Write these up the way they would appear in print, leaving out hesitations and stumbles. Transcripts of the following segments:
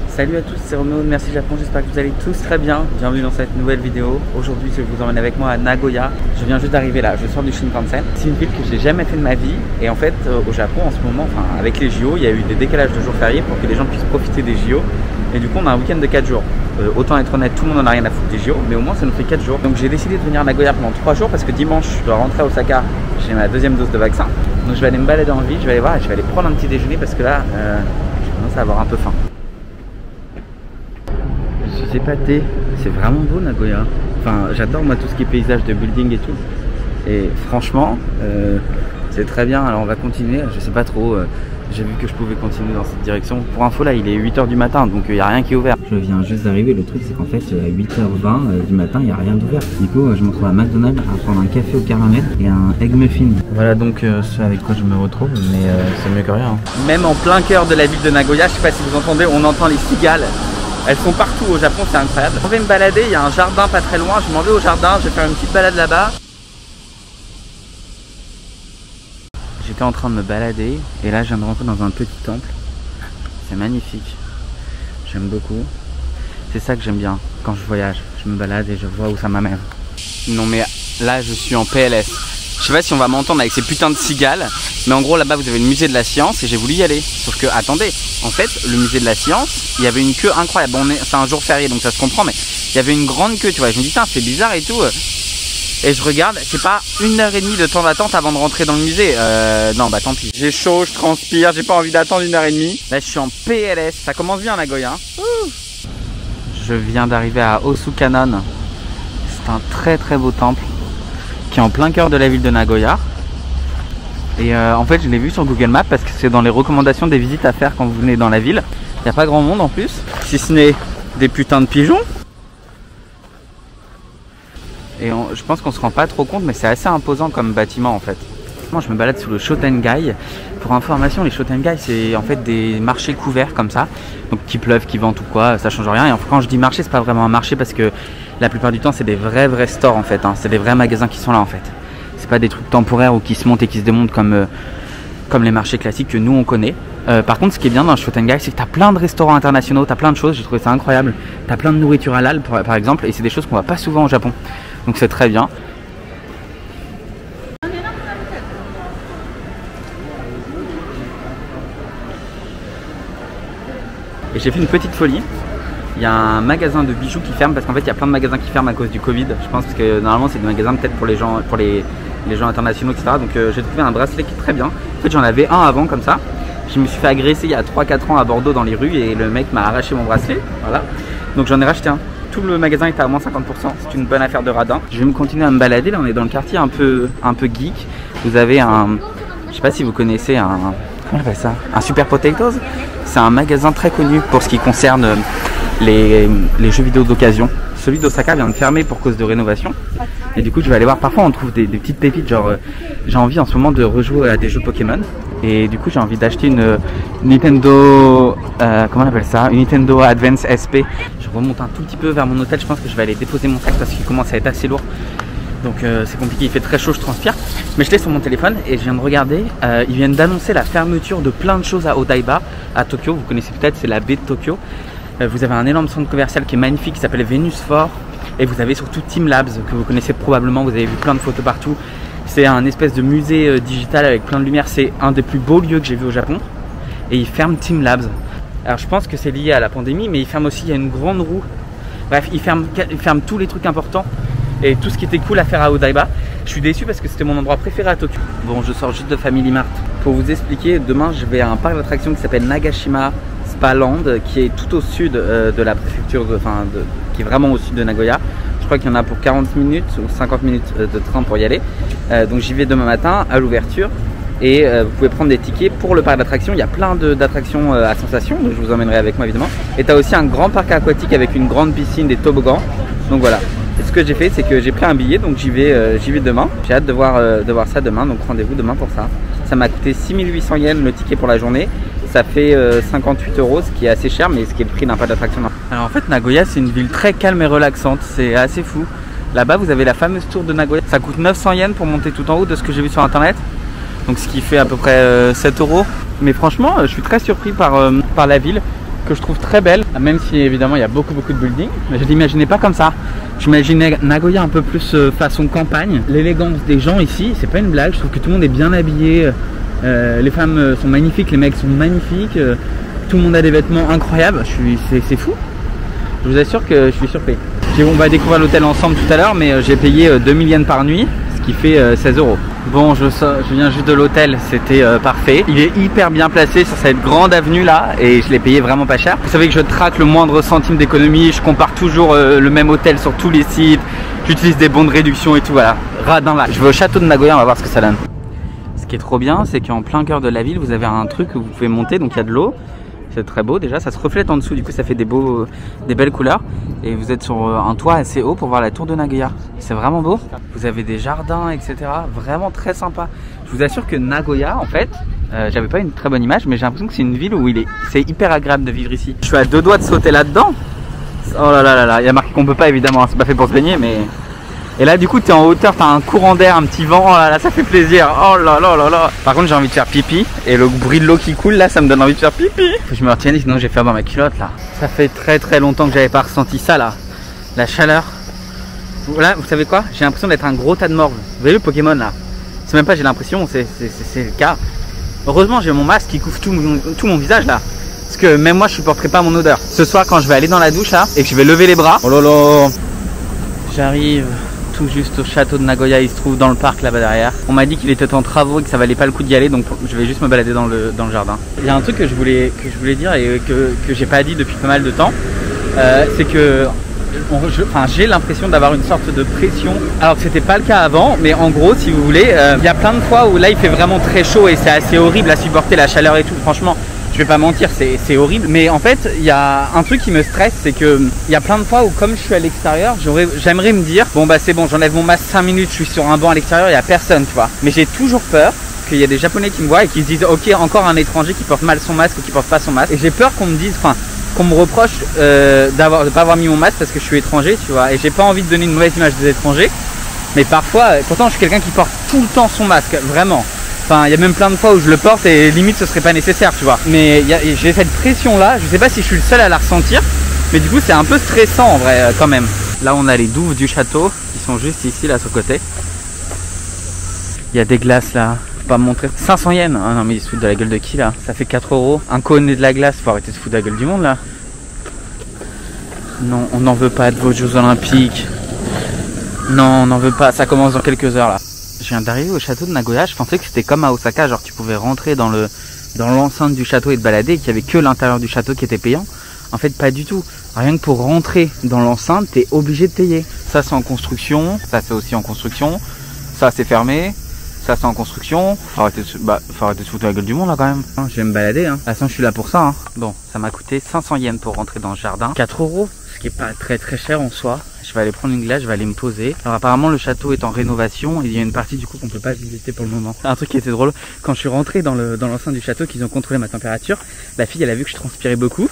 Salut à tous, c'est Roméo de Merci Japon, j'espère que vous allez tous très bien. Bienvenue dans cette nouvelle vidéo. Aujourd'hui je vous emmène avec moi à Nagoya. Je viens juste d'arriver là, je sors du Shinkansen. C'est une ville que j'ai jamais fait de ma vie. Et en fait au Japon en ce moment, enfin avec les JO, il y a eu des décalages de jours fériés pour que les gens puissent profiter des JO. Et du coup on a un week-end de 4 jours. Autant être honnête, tout le monde en a rien à foutre des JO, mais au moins ça nous fait 4 jours. Donc j'ai décidé de venir à Nagoya pendant 3 jours parce que dimanche je dois rentrer à Osaka. J'ai ma deuxième dose de vaccin. Donc je vais aller me balader en ville, je vais aller voir et je vais aller prendre un petit déjeuner parce que là je commence à avoir un peu faim. Je suis épaté, c'est vraiment beau Nagoya. Enfin j'adore moi tout ce qui est paysage de building et tout. Et franchement c'est très bien. Alors on va continuer, je sais pas trop. J'ai vu que je pouvais continuer dans cette direction. Pour info là il est 8 h du matin donc il n'y a rien qui est ouvert. Je viens juste d'arriver, le truc c'est qu'en fait à 8 h 20 du matin il n'y a rien d'ouvert. Du coup je me retrouve à McDonald's à prendre un café au caramel et un egg muffin. Voilà donc ce avec quoi je me retrouve, mais c'est mieux que rien. Même en plein cœur de la ville de Nagoya, je sais pas si vous entendez, on entend les cigales. Elles sont partout au Japon, c'est incroyable. Je vais me balader, il y a un jardin pas très loin, je m'en vais au jardin, je vais faire une petite balade là-bas. J'étais en train de me balader et là je viens de rentrer dans un petit temple. C'est magnifique, j'aime beaucoup. C'est ça que j'aime bien quand je voyage, je me balade et je vois où ça m'amène. Non mais là je suis en PLS. Je sais pas si on va m'entendre avec ces putains de cigales, mais en gros là-bas vous avez le musée de la science et j'ai voulu y aller. Sauf que attendez, en fait le musée de la science, il y avait une queue incroyable. Bon, c'est un jour férié donc ça se comprend, mais il y avait une grande queue, tu vois. Je me dis c'est bizarre et tout. Et je regarde, c'est pas 1h30 de temps d'attente avant de rentrer dans le musée. Non bah tant pis. J'ai chaud, je transpire, j'ai pas envie d'attendre 1h30. Là je suis en PLS, ça commence bien Nagoya. Hein. Je viens d'arriver à Osukanon. C'est un très très beau temple qui est en plein cœur de la ville de Nagoya. Et en fait je l'ai vu sur Google Maps parce que c'est dans les recommandations des visites à faire quand vous venez dans la ville. Il n'y a pas grand monde en plus, si ce n'est des putains de pigeons. Et je pense qu'on se rend pas trop compte, mais c'est assez imposant comme bâtiment en fait. Moi je me balade sous le Shotengai. Pour information, les Shotengai c'est en fait des marchés couverts comme ça. Donc qu'il pleuve, qu'il vente ou quoi, ça change rien. Et quand je dis marché, c'est pas vraiment un marché parce que la plupart du temps c'est des vrais stores en fait. Hein. C'est des vrais magasins qui sont là en fait. C'est pas des trucs temporaires ou qui se montent et qui se démontent comme les marchés classiques que nous on connaît. Par contre ce qui est bien dans le Shotengai c'est que tu as plein de restaurants internationaux, tu as plein de choses, j'ai trouvé ça incroyable. Tu as plein de nourriture halal par exemple et c'est des choses qu'on voit pas souvent au Japon. Donc c'est très bien. Et j'ai fait une petite folie. Il y a un magasin de bijoux qui ferme parce qu'en fait il y a plein de magasins qui ferment à cause du Covid. Je pense parce que normalement c'est des magasins peut-être pour les gens, les gens internationaux etc. Donc j'ai trouvé un bracelet qui est très bien. En fait j'en avais un avant comme ça. Je me suis fait agresser il y a 3-4 ans à Bordeaux dans les rues et le mec m'a arraché mon bracelet. Voilà. Donc j'en ai racheté un. Tout le magasin est à moins 50%, c'est une bonne affaire de radin. Je vais me continuer à me balader, là on est dans le quartier un peu geek. Vous avez je sais pas si vous connaissez comment on appelle ça, un Super Potatoes. C'est un magasin très connu pour ce qui concerne les jeux vidéo d'occasion. Celui d'Osaka vient de fermer pour cause de rénovation. Et du coup je vais aller voir, parfois on trouve des petites pépites, genre j'ai envie en ce moment de rejouer à des jeux Pokémon. Et du coup j'ai envie d'acheter une Nintendo, comment on appelle ça, une Nintendo Advance SP. Je remonte un tout petit peu vers mon hôtel, je pense que je vais aller déposer mon sac parce qu'il commence à être assez lourd. Donc c'est compliqué, il fait très chaud, je transpire. Mais je l'ai sur mon téléphone et je viens de regarder, ils viennent d'annoncer la fermeture de plein de choses à Odaiba, à Tokyo. Vous connaissez peut-être, c'est la baie de Tokyo. Vous avez un énorme centre commercial qui est magnifique, qui s'appelle Venus Fort. Et vous avez surtout Team Labs, que vous connaissez probablement, vous avez vu plein de photos partout. C'est un espèce de musée digital avec plein de lumière. C'est un des plus beaux lieux que j'ai vu au Japon. Et ils ferment Team Labs. Alors je pense que c'est lié à la pandémie, mais ils ferment aussi, il y a une grande roue. Bref, ils ferment tous les trucs importants. Et tout ce qui était cool à faire à Odaiba. Je suis déçu parce que c'était mon endroit préféré à Tokyo. Bon, je sors juste de Family Mart. Pour vous expliquer, demain je vais à un parc d'attractions qui s'appelle Nagashima Spaland, qui est tout au sud de la préfecture, qui est vraiment au sud de Nagoya. Je crois qu'il y en a pour 40 minutes ou 50 minutes de train pour y aller. Donc j'y vais demain matin à l'ouverture. Et vous pouvez prendre des tickets pour le parc d'attractions. Il y a plein d'attractions à sensations, donc je vous emmènerai avec moi évidemment. Et tu as aussi un grand parc aquatique avec une grande piscine, des toboggans. Donc voilà. Et ce que j'ai fait, c'est que j'ai pris un billet, donc j'y vais demain. J'ai hâte de voir ça demain, donc rendez-vous demain pour ça. Ça m'a coûté 6800 yens le ticket pour la journée. Ça fait 58 €, ce qui est assez cher, mais ce qui est le prix d'un parc d'attraction. Alors en fait, Nagoya, c'est une ville très calme et relaxante. C'est assez fou. Là-bas vous avez la fameuse tour de Nagoya. Ça coûte 900 yens pour monter tout en haut de ce que j'ai vu sur internet. Donc ce qui fait à peu près 7 €. Mais franchement je suis très surpris par la ville, que je trouve très belle. Même si évidemment il y a beaucoup de buildings. Mais je l'imaginais pas comme ça. J'imaginais Nagoya un peu plus façon campagne. L'élégance des gens ici, c'est pas une blague. Je trouve que tout le monde est bien habillé. Les femmes sont magnifiques, les mecs sont magnifiques. Tout le monde a des vêtements incroyables. C'est fou. Je vous assure que je suis surpris. On va découvrir l'hôtel ensemble tout à l'heure, mais j'ai payé 2000 yens par nuit, ce qui fait 16 €. Bon, je viens juste de l'hôtel, c'était parfait. Il est hyper bien placé sur cette grande avenue là, et je l'ai payé vraiment pas cher. Vous savez que je traque le moindre centime d'économie, je compare toujours le même hôtel sur tous les sites, j'utilise des bons de réduction et tout, voilà. Radin là. Je vais au château de Nagoya, on va voir ce que ça donne. Ce qui est trop bien, c'est qu'en plein cœur de la ville, vous avez un truc où vous pouvez monter, donc il y a de l'eau. C'est très beau déjà, ça se reflète en dessous, du coup ça fait des belles couleurs. Et vous êtes sur un toit assez haut pour voir la tour de Nagoya. C'est vraiment beau. Vous avez des jardins, etc. Vraiment très sympa. Je vous assure que Nagoya, en fait, j'avais pas une très bonne image, mais j'ai l'impression que c'est une ville où c'est hyper agréable de vivre ici. Je suis à 2 doigts de sauter là-dedans. Oh là là là là, il y a marqué qu'on peut pas évidemment, hein. C'est pas fait pour se baigner, mais... Et là du coup tu es en hauteur, tu as un courant d'air, un petit vent, oh là là, ça fait plaisir. Oh là là là là. Par contre j'ai envie de faire pipi, et le bruit de l'eau qui coule là, ça me donne envie de faire pipi. Faut que je me retienne, sinon je vais faire dans ma culotte là. Ça fait très longtemps que j'avais pas ressenti ça là. La chaleur. Là vous savez quoi, j'ai l'impression d'être un gros tas de morve. Vous voyez le Pokémon là? C'est même pas j'ai l'impression, c'est le cas. Heureusement j'ai mon masque qui couvre tout mon visage là. Parce que même moi je supporterai pas mon odeur. Ce soir quand je vais aller dans la douche là, et que je vais lever les bras. Oh là là. J'arrive tout juste au château de Nagoya, il se trouve dans le parc là-bas derrière. On m'a dit qu'il était en travaux et que ça valait pas le coup d'y aller, donc je vais juste me balader dans le jardin. Il y a un truc que je voulais dire et que j'ai pas dit depuis pas mal de temps, c'est que j'ai l'impression d'avoir une sorte de pression, alors que c'était pas le cas avant, mais en gros si vous voulez, il y a plein de fois où là il fait vraiment très chaud et c'est assez horrible à supporter la chaleur et tout, franchement. Je vais pas mentir, c'est horrible, mais en fait il y a un truc qui me stresse, c'est que il y a plein de fois où comme je suis à l'extérieur, j'aimerais me dire bon bah c'est bon, j'enlève mon masque 5 minutes, je suis sur un banc à l'extérieur, il y a personne, tu vois. Mais j'ai toujours peur qu'il y ait des Japonais qui me voient et qui se disent ok, encore un étranger qui porte mal son masque ou qui porte pas son masque. Et j'ai peur qu'on me dise, enfin qu'on me reproche de pas avoir mis mon masque parce que je suis étranger, tu vois. Et j'ai pas envie de donner une mauvaise image des étrangers, mais parfois, pourtant je suis quelqu'un qui porte tout le temps son masque, vraiment. Enfin, il y a même plein de fois où je le porte et limite ce serait pas nécessaire, tu vois. Mais j'ai cette pression là, je sais pas si je suis le seul à la ressentir, mais du coup c'est un peu stressant en vrai quand même. Là on a les douves du château qui sont juste ici là sur le côté. Il y a des glaces là, faut pas me montrer. 500 yens, ah non mais ils se foutent de la gueule de qui là? Ça fait 4 €. Un cône et de la glace, faut arrêter de se foutre de la gueule du monde là. Non, on n'en veut pas de vos Jeux Olympiques. Non, on n'en veut pas, ça commence dans quelques heures là. Je viens d'arriver au château de Nagoya, je pensais que c'était comme à Osaka, genre tu pouvais rentrer dans l'enceinte du château et te balader et qu'il y avait que l'intérieur du château qui était payant. En fait pas du tout, rien que pour rentrer dans l'enceinte t'es obligé de payer. Ça c'est en construction, ça c'est aussi en construction, ça c'est fermé, ça c'est en construction. Faut arrêter de se foutre la gueule du monde là quand même. Je vais me balader, hein. De toute façon je suis là pour ça, hein. Bon, ça m'a coûté 500 yens pour rentrer dans le jardin, 4 €, ce qui est pas très cher en soi. Je vais aller prendre une glace, je vais aller me poser. Alors apparemment le château est en rénovation et il y a une partie du coup qu'on peut pas visiter pour le moment. Un truc qui était drôle, quand je suis rentré dans l'enceinte du château, qu'ils ont contrôlé ma température, la fille elle a vu que je transpirais beaucoup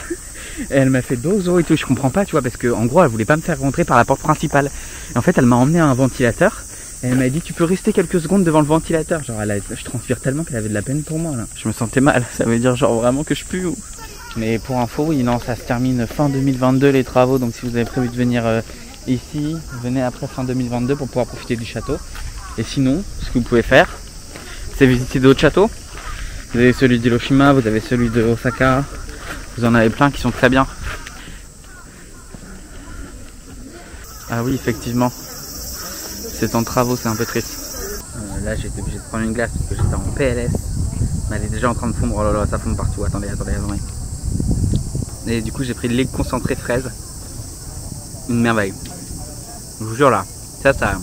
et elle m'a fait dozo et tout. Je comprends pas, tu vois, parce que en gros elle voulait pas me faire rentrer par la porte principale. Et en fait elle m'a emmené à un ventilateur et elle m'a dit tu peux rester quelques secondes devant le ventilateur. Genre je transpire tellement qu'elle avait de la peine pour moi là. Je me sentais mal, ça veut dire genre vraiment que je pue ou... Mais pour info, oui non, ça se termine fin 2022 les travaux, donc si vous avez prévu de venir ici, venez après fin 2022 pour pouvoir profiter du château. Et sinon, ce que vous pouvez faire, c'est visiter d'autres châteaux. Vous avez celui d'Hiroshima, vous avez celui de Osaka, vous en avez plein qui sont très bien. Ah oui, effectivement, c'est en travaux, c'est un peu triste. Là j'étais obligé de prendre une glace parce que j'étais en PLS. Mais elle est déjà en train de fondre, oh là là, ça fond partout, attendez. Et du coup j'ai pris le lait concentré fraise. Une merveille. Je vous jure là, ça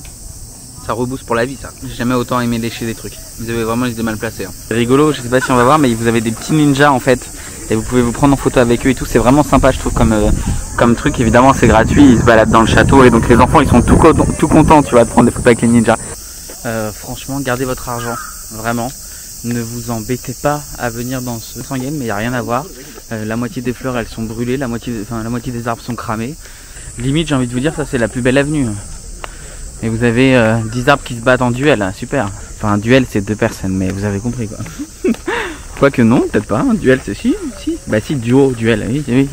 rebooste pour la vie ça. J'ai jamais autant aimé lécher des trucs. Vous avez vraiment les idées mal placées. Hein. C'est rigolo, je sais pas si on va voir, mais vous avez des petits ninjas en fait. Et vous pouvez vous prendre en photo avec eux et tout. C'est vraiment sympa je trouve comme truc. Évidemment c'est gratuit, ils se baladent dans le château. Et donc les enfants ils sont tout contents tu vois, de prendre des photos avec les ninjas. Franchement gardez votre argent, vraiment. Ne vous embêtez pas à venir dans ce 100 yens, mais il n'y a rien à voir. La moitié des fleurs elles sont brûlées, la moitié des arbres sont cramés. Limite j'ai envie de vous dire ça c'est la plus belle avenue. Et vous avez 10 arbres qui se battent en duel, super. Enfin un duel c'est 2 personnes, mais vous avez compris quoi. Quoique non, peut-être pas, un duel c'est si. Bah si, duo, duel, oui.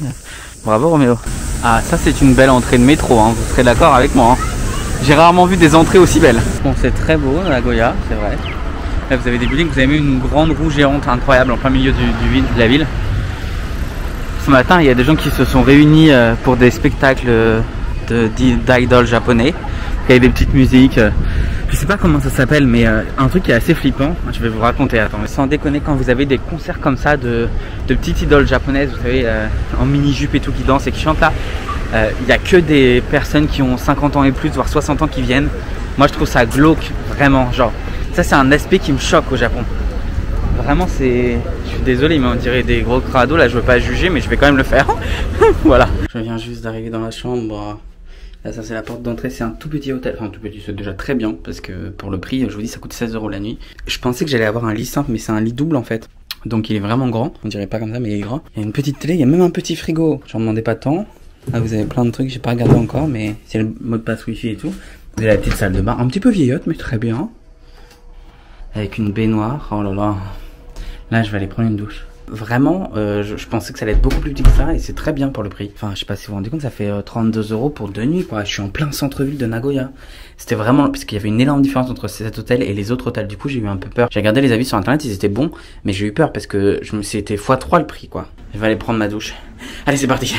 Bravo Roméo. Ah ça c'est une belle entrée de métro, hein. Vous serez d'accord avec moi. Hein. J'ai rarement vu des entrées aussi belles. Bon c'est très beau Nagoya, c'est vrai. Là vous avez des buildings, vous avez même une grande roue géante incroyable en plein milieu de la ville. Ce matin il y a des gens qui se sont réunis pour des spectacles d'idoles japonais. Il y a des petites musiques, je sais pas comment ça s'appelle, mais un truc qui est assez flippant, je vais vous raconter, attends, mais sans déconner, quand vous avez des concerts comme ça de petites idoles japonaises, vous savez, en mini-jupe et tout, qui dansent et qui chantent là, il n'y a que des personnes qui ont 50 ans et plus, voire 60 ans qui viennent. Moi je trouve ça glauque, vraiment, genre, ça c'est un aspect qui me choque au Japon. Vraiment c'est, je suis désolé, mais on dirait des gros crados, là je veux pas juger, mais je vais quand même le faire. Voilà. Je viens juste d'arriver dans la chambre. Là, ça c'est la porte d'entrée, c'est un tout petit hôtel, enfin tout petit, c'est déjà très bien parce que pour le prix, je vous dis ça coûte 16 € la nuit. Je pensais que j'allais avoir un lit simple mais c'est un lit double en fait. Donc il est vraiment grand, on dirait pas comme ça mais il est grand. Il y a une petite télé, il y a même un petit frigo, j'en demandais pas tant. Là vous avez plein de trucs, j'ai pas regardé encore mais c'est le mot de passe wifi et tout. Vous avez la petite salle de bain, un petit peu vieillotte mais très bien. Avec une baignoire, oh là là. Là je vais aller prendre une douche. Vraiment, je pensais que ça allait être beaucoup plus petit que ça et c'est très bien pour le prix. Enfin, je sais pas si vous vous rendez compte, ça fait 32 € pour 2 nuits quoi. Je suis en plein centre-ville de Nagoya. C'était vraiment, parce qu'il y avait une énorme différence entre cet hôtel et les autres hôtels. Du coup, j'ai eu un peu peur. J'ai regardé les avis sur internet, ils étaient bons, mais j'ai eu peur parce que c'était x3 le prix quoi. Je vais aller prendre ma douche. Allez, c'est parti.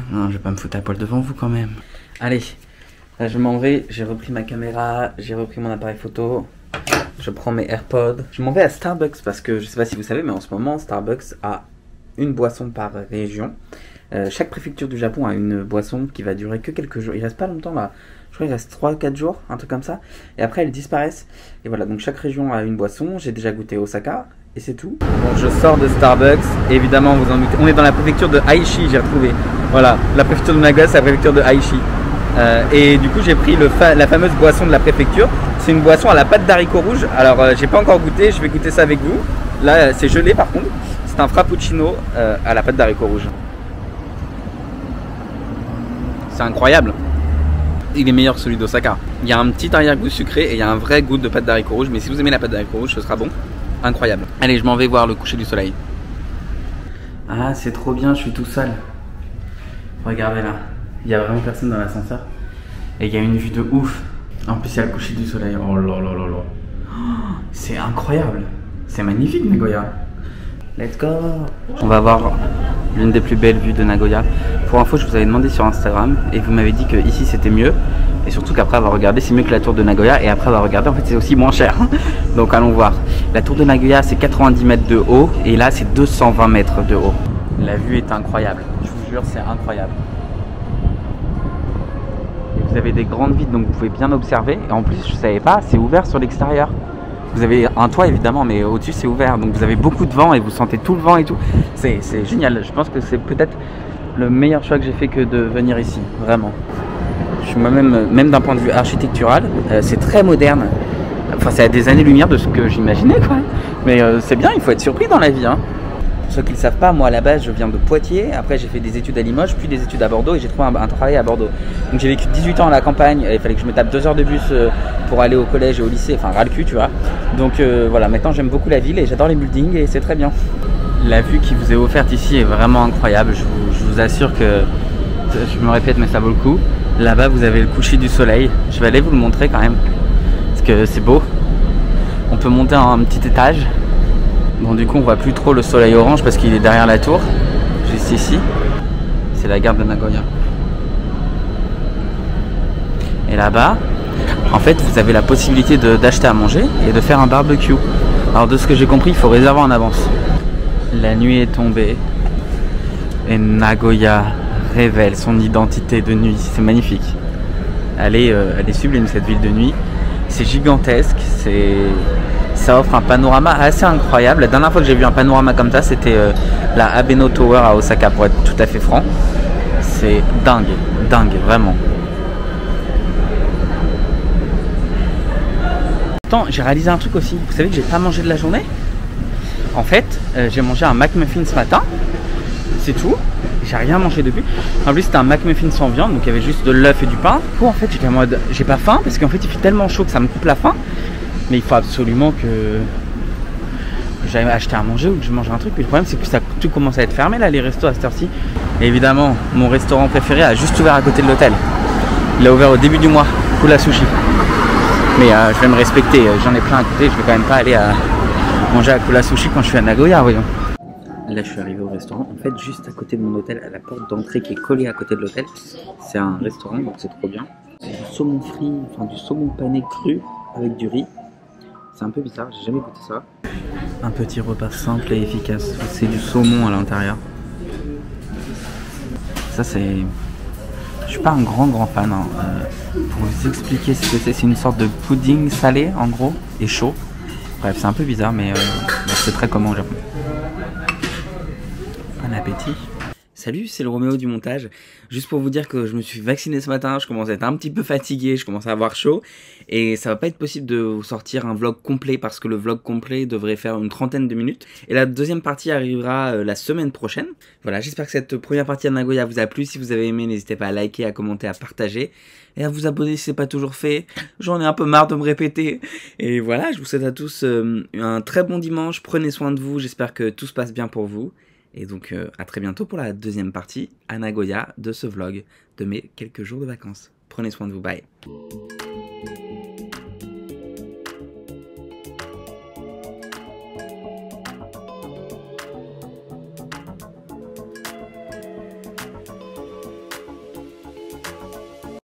Non, je vais pas me foutre à poil devant vous quand même. Allez, là je m'en vais. J'ai repris ma caméra, j'ai repris mon appareil photo. Je prends mes AirPods. Je m'en vais à Starbucks parce que je sais pas si vous savez, mais en ce moment, Starbucks a une boisson par région. Chaque préfecture du Japon a une boisson qui va durer que quelques jours. Il reste pas longtemps là. Je crois qu'il reste 3-4 jours, un truc comme ça. Et après, elles disparaissent. Et voilà, donc chaque région a une boisson. J'ai déjà goûté Osaka et c'est tout. Bon, je sors de Starbucks. Évidemment, vous en doutez. On est dans la préfecture de Aichi, j'ai retrouvé. Voilà, la préfecture de Nagoya, c'est la préfecture de Aichi. Et du coup j'ai pris la fameuse boisson de la préfecture. C'est une boisson à la pâte d'haricots rouges. Alors j'ai pas encore goûté, je vais goûter ça avec vous. Là c'est gelé par contre. C'est un frappuccino à la pâte d'haricots rouges. C'est incroyable. Il est meilleur que celui d'Osaka. Il y a un petit arrière-goût sucré et il y a un vrai goût de pâte d'haricots rouges. Mais si vous aimez la pâte d'haricots rouges, ce sera bon. Incroyable. Allez, je m'en vais voir le coucher du soleil. Ah c'est trop bien, je suis tout seul. Regardez là. Il y a vraiment personne dans l'ascenseur. Et il y a une vue de ouf. En plus, il y a le coucher du soleil. Oh là là là là. Oh, c'est incroyable. C'est magnifique, Nagoya. Let's go. On va voir l'une des plus belles vues de Nagoya. Pour info, je vous avais demandé sur Instagram. Et vous m'avez dit que ici c'était mieux. Et surtout qu'après avoir regardé, c'est mieux que la tour de Nagoya. Et après avoir regardé, en fait, c'est aussi moins cher. Donc allons voir. La tour de Nagoya, c'est 90 mètres de haut. Et là, c'est 220 mètres de haut. La vue est incroyable. Je vous jure, c'est incroyable. Vous avez des grandes vitres donc vous pouvez bien observer et en plus je savais pas, c'est ouvert sur l'extérieur. Vous avez un toit évidemment mais au-dessus c'est ouvert donc vous avez beaucoup de vent et vous sentez tout le vent et tout. C'est génial, je pense que c'est peut-être le meilleur choix que j'ai fait que de venir ici, vraiment. Je suis moi-même, même d'un point de vue architectural, c'est très moderne. Enfin c'est à des années-lumière de ce que j'imaginais quoi. Mais c'est bien, il faut être surpris dans la vie hein. Pour ceux qui ne le savent pas, moi à la base je viens de Poitiers, après j'ai fait des études à Limoges, puis des études à Bordeaux et j'ai trouvé un travail à Bordeaux. Donc j'ai vécu 18 ans à la campagne, il fallait que je me tape 2 heures de bus pour aller au collège et au lycée, enfin ras le cul tu vois. Donc voilà, maintenant j'aime beaucoup la ville et j'adore les buildings et c'est très bien. La vue qui vous est offerte ici est vraiment incroyable, je vous assure que, je me répète mais ça vaut le coup. Là-bas vous avez le coucher du soleil, je vais aller vous le montrer quand même, parce que c'est beau. On peut monter à un petit étage. Bon du coup on voit plus trop le soleil orange parce qu'il est derrière la tour, juste ici. C'est la gare de Nagoya. Et là-bas, en fait vous avez la possibilité d'acheter à manger et de faire un barbecue. Alors de ce que j'ai compris, il faut réserver en avance. La nuit est tombée et Nagoya révèle son identité de nuit. C'est magnifique. Elle est sublime cette ville de nuit. C'est gigantesque, ça offre un panorama assez incroyable. La dernière fois que j'ai vu un panorama comme ça, c'était la Abeno Tower à Osaka, pour être tout à fait franc. C'est dingue, dingue, vraiment. Attends, j'ai réalisé un truc aussi. Vous savez que j'ai pas mangé de la journée? En fait, j'ai mangé un McMuffin ce matin. C'est tout. J'ai rien mangé depuis. En plus c'était un McMuffin sans viande, donc il y avait juste de l'œuf et du pain. Du coup en fait j'étais en mode j'ai pas faim parce qu'en fait il fait tellement chaud que ça me coupe la faim. Mais il faut absolument que j'aille acheter à manger ou que je mange un truc. Mais le problème c'est que tout commence à être fermé là, les restos à cette heure-ci. Et évidemment mon restaurant préféré a juste ouvert à côté de l'hôtel. Il a ouvert au début du mois, Kula Sushi. Mais je vais me respecter, j'en ai plein à côté, je vais quand même pas aller manger à Kula Sushi quand je suis à Nagoya, voyons. Là je suis arrivé au restaurant, en fait juste à côté de mon hôtel, à la porte d'entrée qui est collée à côté de l'hôtel, c'est un restaurant donc c'est trop bien. C'est du saumon frit, enfin du saumon pané cru avec du riz. C'est un peu bizarre, j'ai jamais goûté ça. Un petit repas simple et efficace, c'est du saumon à l'intérieur. Ça c'est... Je suis pas un grand fan, hein. Pour vous expliquer ce que c'est une sorte de pudding salé en gros et chaud. Bref c'est un peu bizarre mais c'est très commun au Japon. Bon appétit. Salut, c'est le Roméo du montage. Juste pour vous dire que je me suis vacciné ce matin, je commence à être un petit peu fatigué, je commence à avoir chaud. Et ça va pas être possible de vous sortir un vlog complet parce que le vlog complet devrait faire une trentaine de minutes. Et la deuxième partie arrivera la semaine prochaine. Voilà, j'espère que cette première partie à Nagoya vous a plu. Si vous avez aimé, n'hésitez pas à liker, à commenter, à partager. Et à vous abonner si c'est pas toujours fait. J'en ai un peu marre de me répéter. Et voilà, je vous souhaite à tous un très bon dimanche. Prenez soin de vous, j'espère que tout se passe bien pour vous. Et donc à très bientôt pour la deuxième partie à Nagoya de ce vlog de mes quelques jours de vacances. Prenez soin de vous, bye.